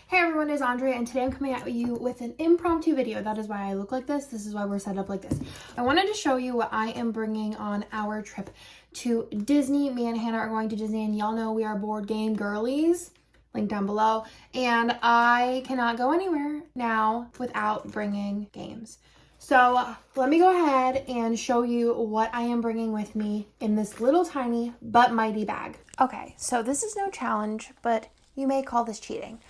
Hey everyone, it's Andrea, and today I'm coming at you with an impromptu video. That is why I look like this. This is why we're set up like this. I wanted to show you what I am bringing on our trip to Disney. Me and Hannah are going to Disney, and y'all know we are board game girlies. Link down below. And I cannot go anywhere now without bringing games. So let me go ahead and show you what I am bringing with me in this little tiny but mighty bag. Okay, so this is no challenge, but you may call this cheating.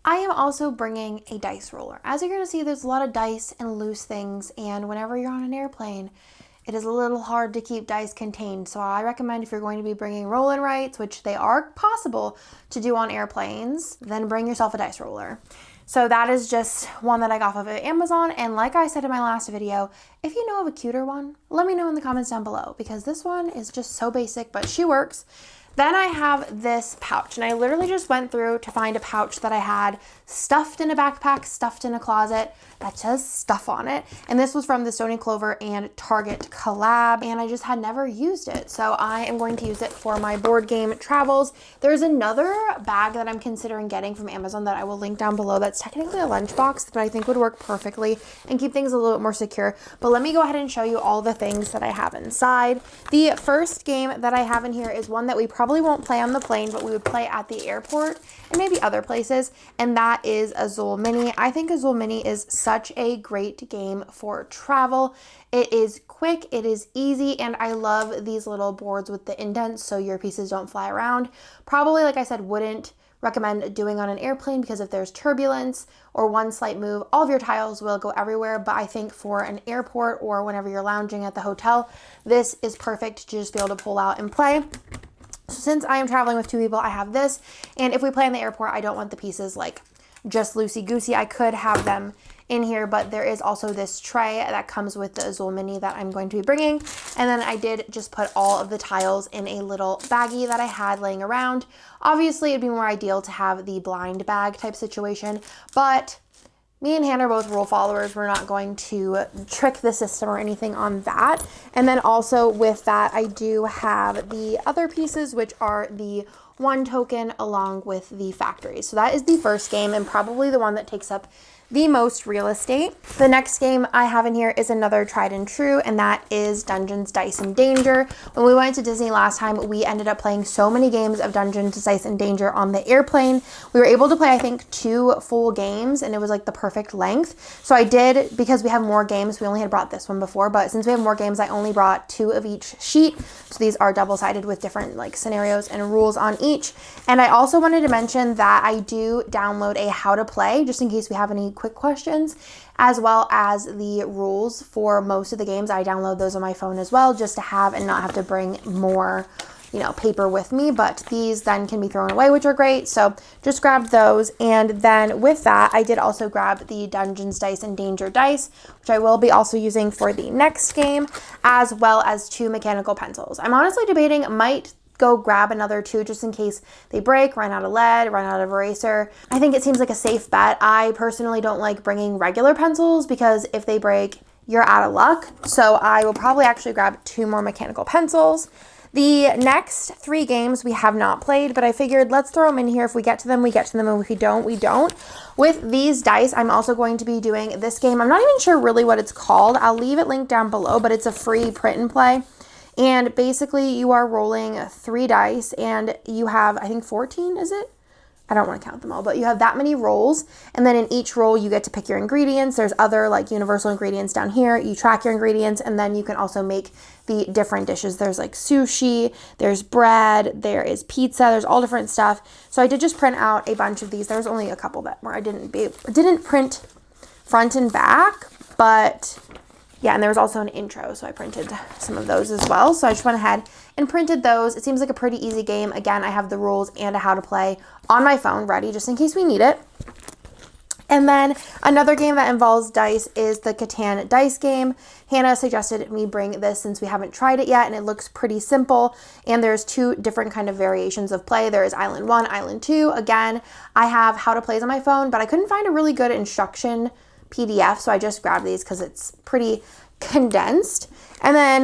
I am also bringing a dice roller. As you're going to see, there's a lot of dice and loose things, and whenever you're on an airplane, it is a little hard to keep dice contained. So I recommend if you're going to be bringing roll and writes, which they are possible to do on airplanes, then bring yourself a dice roller. So that is just one that I got off of Amazon, and like I said in my last video, if you know of a cuter one, let me know in the comments down below, because this one is just so basic, but she works. Then I have this pouch, and I literally just went through to find a pouch that I had stuffed in a backpack, stuffed in a closet that says stuff on it. And this was from the Stony Clover and Target collab, and I just had never used it. So I am going to use it for my board game travels. There's another bag that I'm considering getting from Amazon that I will link down below. That's technically a lunchbox, but I think would work perfectly and keep things a little bit more secure. But let me go ahead and show you all the things that I have inside. The first game that I have in here is one that we probably won't play on the plane, but we would play at the airport and maybe other places, and that is Azul Mini. I think Azul Mini is such a great game for travel. It is quick, it is easy, and I love these little boards with the indents so your pieces don't fly around. Probably, like I said, wouldn't recommend doing on an airplane because if there's turbulence or one slight move, all of your tiles will go everywhere. But I think for an airport or whenever you're lounging at the hotel, this is perfect to just be able to pull out and play. So since I am traveling with two people, I have this, and if we play in the airport, I don't want the pieces like just loosey-goosey. I could have them in here, but there is also this tray that comes with the Azul Mini that I'm going to be bringing. And then I did just put all of the tiles in a little baggie that I had laying around. Obviously, it'd be more ideal to have the blind bag type situation, but me and Hannah are both rule followers. We're not going to trick the system or anything on that. And then also with that, I do have the other pieces, which are the one token along with the factory. So that is the first game and probably the one that takes up the most real estate. The next game I have in here is another tried and true, and that is Dungeons, Dice, and Danger. When we went to Disney last time, we ended up playing so many games of Dungeons, Dice, and Danger on the airplane. We were able to play, I think, 2 full games, and it was like the perfect length. So I did, because we have more games, we only had brought this one before, but since we have more games, I only brought 2 of each sheet. So these are double-sided with different like scenarios and rules on each. And I also wanted to mention that I do download a how to play, just in case we have any quick questions, as well as the rules for most of the games. I download those on my phone as well, just to have and not have to bring more, paper with me. But these then can be thrown away, which are great. So just grabbed those. And then with that, I did also grab the Dungeons, Dice, and Danger dice, which I will be also using for the next game, as well as 2 mechanical pencils. I'm honestly debating, might go grab another 2 just in case they break, run out of lead, run out of eraser. I think it seems like a safe bet. I personally don't like bringing regular pencils because if they break, you're out of luck. So I will probably actually grab 2 more mechanical pencils. The next 3 games we have not played, but I figured let's throw them in here. If we get to them, we get to them, and if we don't, we don't. With these dice, I'm also going to be doing this game. I'm not even sure really what it's called. I'll leave it linked down below, but it's a free print and play. And basically you are rolling 3 dice and you have, I think 14, is it? I don't want to count them all, but you have that many rolls. And then in each roll, you get to pick your ingredients. There's other like universal ingredients down here. You track your ingredients, and then you can also make the different dishes. There's like sushi, there's bread, there is pizza, there's all different stuff. So I did just print out a bunch of these. There's only a couple that where I didn't print front and back, but yeah, and there was also an intro, so I printed some of those as well. So I just went ahead and printed those. It seems like a pretty easy game. Again, I have the rules and a how to play on my phone ready just in case we need it. And then another game that involves dice is the Katan dice game. Hannah suggested me bring this since we haven't tried it yet, and it looks pretty simple. And there's 2 different kind of variations of play. There is Island 1, Island 2. Again, I have how to plays on my phone, but I couldn't find a really good instruction PDF, so I just grabbed these because it's pretty condensed. And then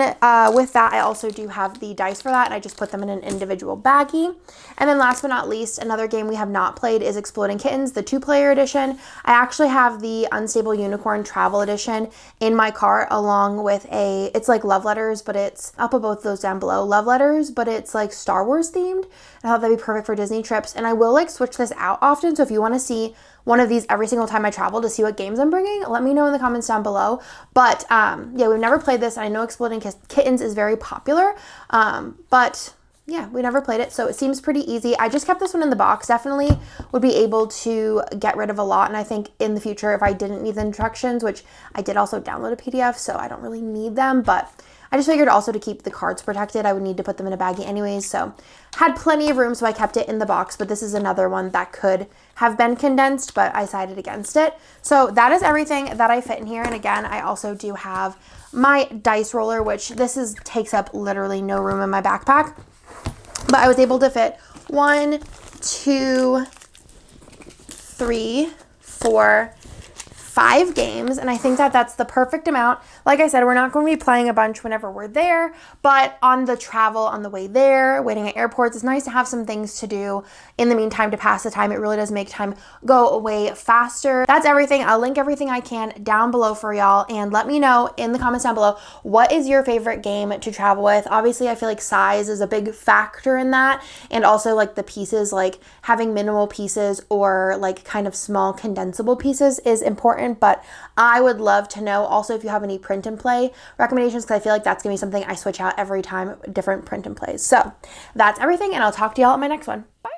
with that, I also do have the dice for that, and I just put them in an individual baggie. And then last but not least, another game we have not played is Exploding Kittens, the 2-player edition. I actually have the Unstable Unicorn Travel Edition in my cart, along with it's like Love Letters, but I'll put both of those down below. Love Letters, but it's like Star Wars themed. I thought that'd be perfect for Disney trips. And I will like switch this out often, so if you want to see one of these every single time I travel to see what games I'm bringing, let me know in the comments down below. But yeah, we've never played this. I know Exploding Kittens is very popular, but yeah, we never played it, so it seems pretty easy. I just kept this one in the box. Definitely would be able to get rid of a lot, and I think in the future, if I didn't need the instructions, which I did also download a PDF, so I don't really need them, but I just figured also to keep the cards protected, I would need to put them in a baggie anyways, so had plenty of room, so I kept it in the box, but this is another one that could have been condensed, but I decided against it. So that is everything that I fit in here, and again, I also do have my dice roller, which takes up literally no room in my backpack, but I was able to fit 1, 2, 3, 4, 5 games, and I think that that's the perfect amount. Like I said, we're not going to be playing a bunch whenever we're there, but on the travel, on the way there, waiting at airports, it's nice to have some things to do in the meantime to pass the time. It really does make time go away faster. That's everything. I'll link everything I can down below for y'all, and let me know in the comments down below, what is your favorite game to travel with? Obviously, I feel like size is a big factor in that, and also like the pieces, like having minimal pieces or like kind of small condensable pieces is important. But I would love to know also if you have any print and play recommendations, because I feel like that's gonna be something I switch out every time, different print and plays. So that's everything, and I'll talk to y'all at my next one. Bye.